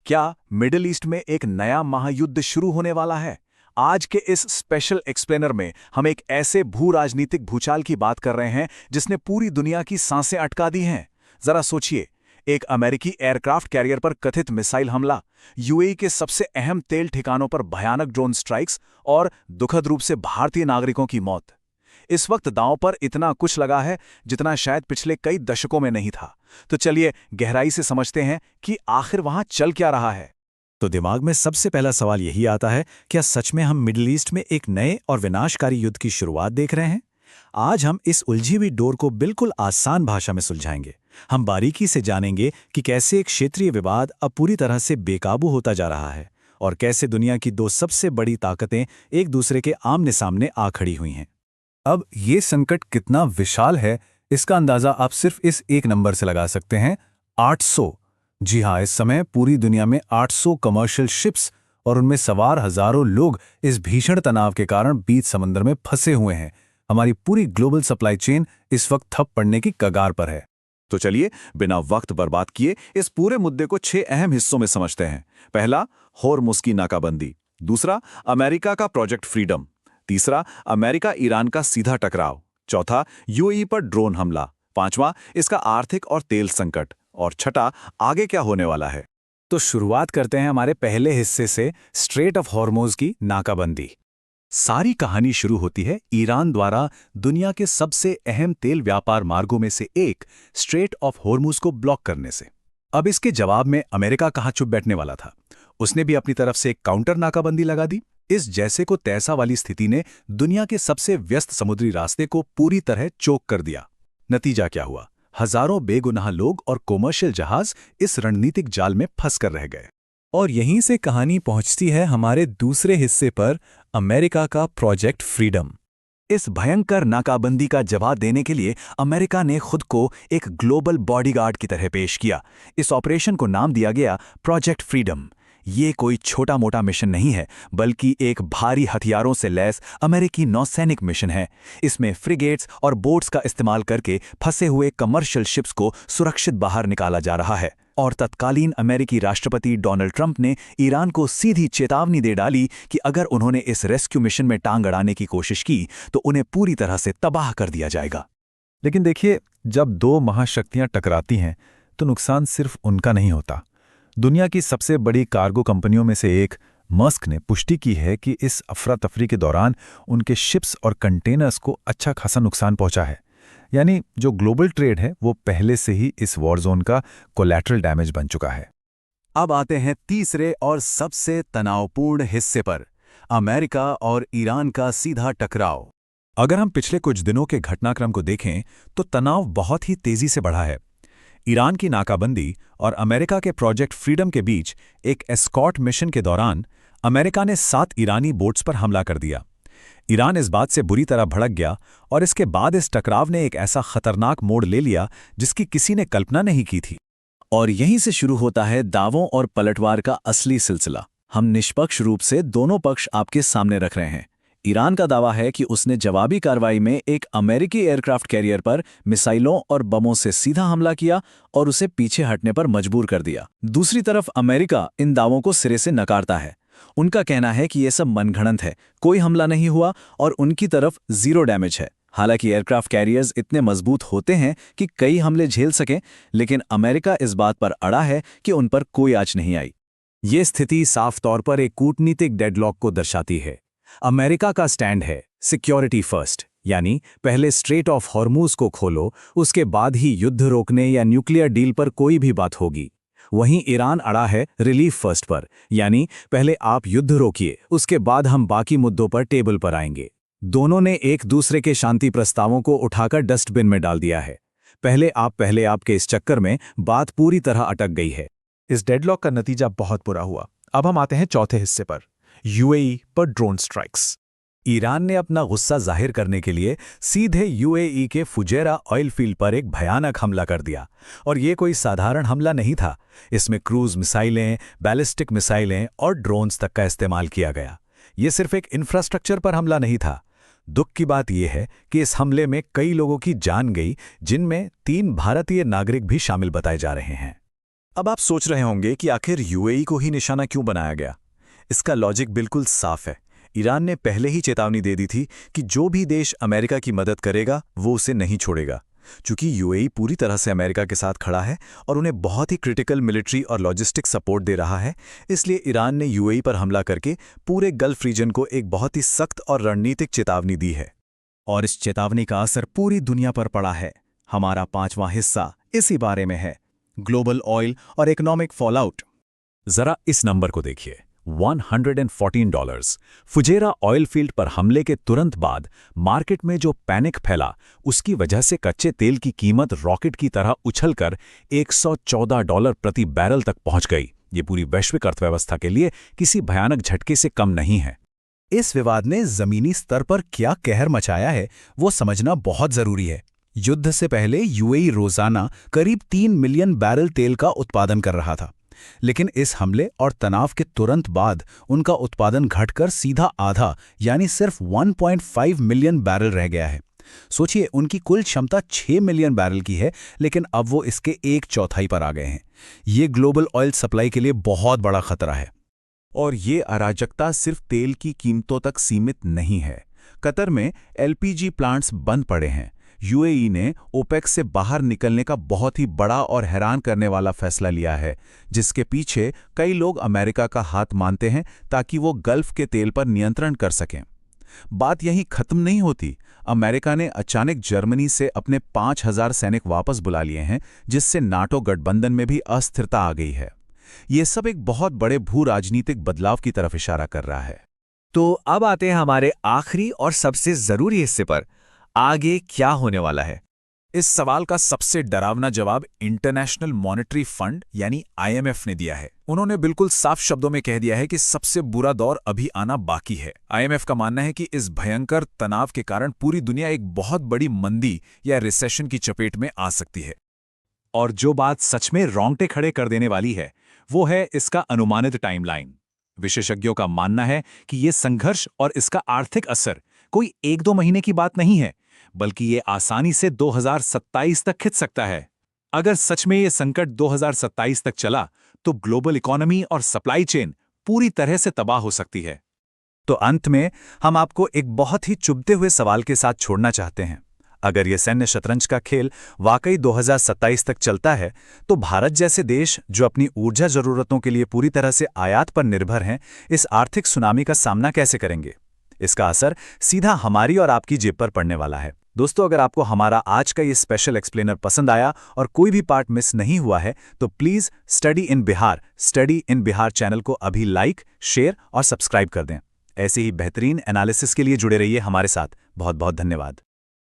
क्या middle east में एक नया महायुद्ध शुरू होने वाला है? आज के इस स्पेशल एक्सप्लेनर में हम एक ऐसे भू राजनीतिक भूचाल की बात कर रहे हैं जिसने पूरी दुनिया की सांसें अटका दी हैं। जरा सोचिए, एक अमेरिकी एयरक्राफ्ट कैरियर पर कथित मिसाइल हमला, यूएई के सबसे अहम तेल ठिकानों पर भयानक ड्रोन स्ट्राइक्स और दुखद रूप से भारतीय नागरिकों की मौत। इस वक्त दांव पर इतना कुछ लगा है जितना शायद पिछले कई दशकों में नहीं था। तो चलिए गहराई से समझते हैं कि आखिर वहां चल क्या रहा है। तो दिमाग में सबसे पहला सवाल यही आता है, क्या सच में हम मिडिल ईस्ट में एक नए और विनाशकारी युद्ध की शुरुआत देख रहे हैं? आज हम इस उलझी हुई डोर को बिल्कुल आसान भाषा में सुलझाएंगे। हम बारीकी से जानेंगे कि कैसे एक क्षेत्रीय विवाद अब पूरी तरह से बेकाबू होता जा रहा है और कैसे दुनिया की दो सबसे बड़ी ताकतें एक दूसरे के आमने सामने आ खड़ी हुई हैं। अब ये संकट कितना विशाल है, इसका अंदाजा आप सिर्फ इस एक नंबर से लगा सकते हैं, 800। जी हाँ, इस समय पूरी दुनिया में 800 कमर्शियल शिप्स और उनमें सवार हजारों लोग इस भीषण तनाव के कारण बीच समंदर में फंसे हुए हैं। हमारी पूरी ग्लोबल सप्लाई चेन इस वक्त ठप पड़ने की कगार पर है। तो चलिए बिना वक्त बर्बाद किए इस पूरे मुद्दे को 6 अहम हिस्सों में समझते हैं। पहला, होर्मुज़ की नाकाबंदी। दूसरा, अमेरिका का प्रोजेक्ट फ्रीडम। तीसरा, अमेरिका ईरान का सीधा टकराव। चौथा, यूएई पर ड्रोन हमला। पांचवां, इसका आर्थिक और तेल संकट। और छठा, आगे क्या होने वाला है। तो शुरुआत करते हैं हमारे पहले हिस्से से, स्ट्रेट ऑफ हॉर्मुज़ की नाकाबंदी। सारी कहानी शुरू होती है ईरान द्वारा दुनिया के सबसे अहम तेल व्यापार मार्गों में से एक स्ट्रेट ऑफ हॉर्मुज़ को ब्लॉक करने से। अब इसके जवाब में अमेरिका कहाँ चुप बैठने वाला था। उसने भी अपनी तरफ से एक काउंटर नाकाबंदी लगा दी। इस जैसे को तैसा वाली स्थिति ने दुनिया के सबसे व्यस्त समुद्री रास्ते को पूरी तरह चोक कर दिया। नतीजा क्या हुआ? हजारों बेगुनाह लोग और कॉमर्शियल जहाज इस रणनीतिक जाल में फंस कर रह गए। और यहीं से कहानी पहुंचती है हमारे दूसरे हिस्से पर, अमेरिका का प्रोजेक्ट फ्रीडम। इस भयंकर नाकाबंदी का जवाब देने के लिए अमेरिका ने खुद को एक ग्लोबल बॉडीगार्ड की तरह पेश किया। इस ऑपरेशन को नाम दिया गया प्रोजेक्ट फ्रीडम। ये कोई छोटा मोटा मिशन नहीं है, बल्कि एक भारी हथियारों से लैस अमेरिकी नौसैनिक मिशन है। इसमें फ्रिगेट्स और बोट्स का इस्तेमाल करके फंसे हुए कमर्शियल शिप्स को सुरक्षित बाहर निकाला जा रहा है। और तत्कालीन अमेरिकी राष्ट्रपति डोनाल्ड ट्रंप ने ईरान को सीधी चेतावनी दे डाली कि अगर उन्होंने इस रेस्क्यू मिशन में टांग अड़ाने की कोशिश की तो उन्हें पूरी तरह से तबाह कर दिया जाएगा। लेकिन देखिए, जब दो महाशक्तियां टकराती हैं तो नुकसान सिर्फ उनका नहीं होता। दुनिया की सबसे बड़ी कार्गो कंपनियों में से एक मर्स्क ने पुष्टि की है कि इस अफरा तफरी के दौरान उनके शिप्स और कंटेनर्स को अच्छा खासा नुकसान पहुंचा है। यानी जो ग्लोबल ट्रेड है वो पहले से ही इस वॉर जोन का कोलैटरल डैमेज बन चुका है। अब आते हैं तीसरे और सबसे तनावपूर्ण हिस्से पर, अमेरिका और ईरान का सीधा टकराव। अगर हम पिछले कुछ दिनों के घटनाक्रम को देखें तो तनाव बहुत ही तेजी से बढ़ा है। ईरान की नाकाबंदी और अमेरिका के प्रोजेक्ट फ्रीडम के बीच एक एस्कॉर्ट मिशन के दौरान अमेरिका ने 7 ईरानी बोट्स पर हमला कर दिया। ईरान इस बात से बुरी तरह भड़क गया और इसके बाद इस टकराव ने एक ऐसा खतरनाक मोड़ ले लिया जिसकी किसी ने कल्पना नहीं की थी। और यहीं से शुरू होता है दावों और पलटवार का असली सिलसिला। हम निष्पक्ष रूप से दोनों पक्ष आपके सामने रख रहे हैं। ईरान का दावा है कि उसने जवाबी कार्रवाई में एक अमेरिकी एयरक्राफ्ट कैरियर पर मिसाइलों और बमों से सीधा हमला किया और उसे पीछे हटने पर मजबूर कर दिया। दूसरी तरफ अमेरिका इन दावों को सिरे से नकारता है। उनका कहना है कि यह सब मनगढ़ंत है, कोई हमला नहीं हुआ और उनकी तरफ 0 डैमेज है। हालांकि एयरक्राफ्ट कैरियर्स इतने मजबूत होते हैं कि कई हमले झेल सकें, लेकिन अमेरिका इस बात पर अड़ा है कि उन पर कोई आंच नहीं आई। ये स्थिति साफ तौर पर एक कूटनीतिक डेडलॉक को दर्शाती है। अमेरिका का स्टैंड है सिक्योरिटी फर्स्ट, यानी पहले स्ट्रेट ऑफ हॉर्मुज़ को खोलो, उसके बाद ही युद्ध रोकने या न्यूक्लियर डील पर कोई भी बात होगी। वहीं ईरान अड़ा है रिलीफ फर्स्ट पर, यानी पहले आप युद्ध रोकिए, उसके बाद हम बाकी मुद्दों पर टेबल पर आएंगे। दोनों ने एक दूसरे के शांति प्रस्तावों को उठाकर डस्टबिन में डाल दिया है। पहले आप के इस चक्कर में बात पूरी तरह अटक गई है। इस डेडलॉक का नतीजा बहुत बुरा हुआ। अब हम आते हैं चौथे हिस्से पर, यूएई पर ड्रोन स्ट्राइक्स। ईरान ने अपना गुस्सा जाहिर करने के लिए सीधे यूएई के फुजैरा ऑयल फील्ड पर एक भयानक हमला कर दिया। और ये कोई साधारण हमला नहीं था। इसमें क्रूज मिसाइलें, बैलिस्टिक मिसाइलें और ड्रोन्स तक का इस्तेमाल किया गया। ये सिर्फ एक इंफ्रास्ट्रक्चर पर हमला नहीं था। दुख की बात यह है कि इस हमले में कई लोगों की जान गई, जिनमें 3 भारतीय नागरिक भी शामिल बताए जा रहे हैं। अब आप सोच रहे होंगे कि आखिर यूएई को ही निशाना क्यों बनाया गया। इसका लॉजिक बिल्कुल साफ है। ईरान ने पहले ही चेतावनी दे दी थी कि जो भी देश अमेरिका की मदद करेगा वो उसे नहीं छोड़ेगा। चूंकि यूएई पूरी तरह से अमेरिका के साथ खड़ा है और उन्हें बहुत ही क्रिटिकल मिलिट्री और लॉजिस्टिक सपोर्ट दे रहा है, इसलिए ईरान ने यूएई पर हमला करके पूरे गल्फ रीजन को एक बहुत ही सख्त और रणनीतिक चेतावनी दी है। और इस चेतावनी का असर पूरी दुनिया पर पड़ा है। हमारा 5वां हिस्सा इसी बारे में है, ग्लोबल ऑयल और इकोनॉमिक फॉलआउट। जरा इस नंबर को देखिए, $114। फुजेरा ऑयल फील्ड पर हमले के तुरंत बाद मार्केट में जो पैनिक फैला, उसकी वजह से कच्चे तेल की कीमत रॉकेट की तरह उछलकर $114 प्रति बैरल तक पहुंच गई। ये पूरी वैश्विक अर्थव्यवस्था के लिए किसी भयानक झटके से कम नहीं है। इस विवाद ने जमीनी स्तर पर क्या कहर मचाया है, वो समझना बहुत जरूरी है। युद्ध से पहले यूएई रोजाना करीब 3 मिलियन बैरल तेल का उत्पादन कर रहा था, लेकिन इस हमले और तनाव के तुरंत बाद उनका उत्पादन घटकर सीधा आधा यानी सिर्फ 1.5 मिलियन बैरल रह गया है। सोचिए, उनकी कुल क्षमता 6 मिलियन बैरल की है, लेकिन अब वो इसके 1/4 पर आ गए हैं। ये ग्लोबल ऑयल सप्लाई के लिए बहुत बड़ा खतरा है। और ये अराजकता सिर्फ तेल की कीमतों तक सीमित नहीं है। कतर में एलपीजी प्लांट्स बंद पड़े हैं। यूएई ने ओपेक से बाहर निकलने का बहुत ही बड़ा और हैरान करने वाला फैसला लिया है, जिसके पीछे कई लोग अमेरिका का हाथ मानते हैं ताकि वो गल्फ के तेल पर नियंत्रण कर सकें। बात यहीं खत्म नहीं होती। अमेरिका ने अचानक जर्मनी से अपने 5,000 सैनिक वापस बुला लिए हैं, जिससे नाटो गठबंधन में भी अस्थिरता आ गई है। ये सब एक बहुत बड़े भू राजनीतिक बदलाव की तरफ इशारा कर रहा है। तो अब आते हैं हमारे आखिरी और सबसे जरूरी हिस्से पर, आगे क्या होने वाला है। इस सवाल का सबसे डरावना जवाब इंटरनेशनल मॉनेटरी फंड यानी आईएमएफ ने दिया है। उन्होंने बिल्कुल साफ शब्दों में कह दिया है कि सबसे बुरा दौर अभी आना बाकी है। आईएमएफ का मानना है कि इस भयंकर तनाव के कारण पूरी दुनिया एक बहुत बड़ी मंदी या रिसेशन की चपेट में आ सकती है। और जो बात सच में रोंगटे खड़े कर देने वाली है, वो है इसका अनुमानित टाइमलाइन। विशेषज्ञों का मानना है कि ये संघर्ष और इसका आर्थिक असर कोई 1-2 महीने की बात नहीं है, बल्कि ये आसानी से 2027 तक खिंच सकता है। अगर सच में ये संकट 2027 तक चला, तो ग्लोबल इकोनॉमी और सप्लाई चेन पूरी तरह से तबाह हो सकती है। तो अंत में हम आपको एक बहुत ही चुभते हुए सवाल के साथ छोड़ना चाहते हैं। अगर ये सैन्य शतरंज का खेल वाकई 2027 तक चलता है, तो भारत जैसे देश जो अपनी ऊर्जा जरूरतों के लिए पूरी तरह से आयात पर निर्भर हैं, इस आर्थिक सुनामी का सामना कैसे करेंगे? इसका असर सीधा हमारी और आपकी जेब पर पड़ने वाला है। दोस्तों, अगर आपको हमारा आज का ये स्पेशल एक्सप्लेनर पसंद आया और कोई भी पार्ट मिस नहीं हुआ है, तो please study in Bihar channel को अभी लाइक, शेयर और सब्सक्राइब कर दें। ऐसे ही बेहतरीन एनालिसिस के लिए जुड़े रहिए हमारे साथ। बहुत बहुत धन्यवाद।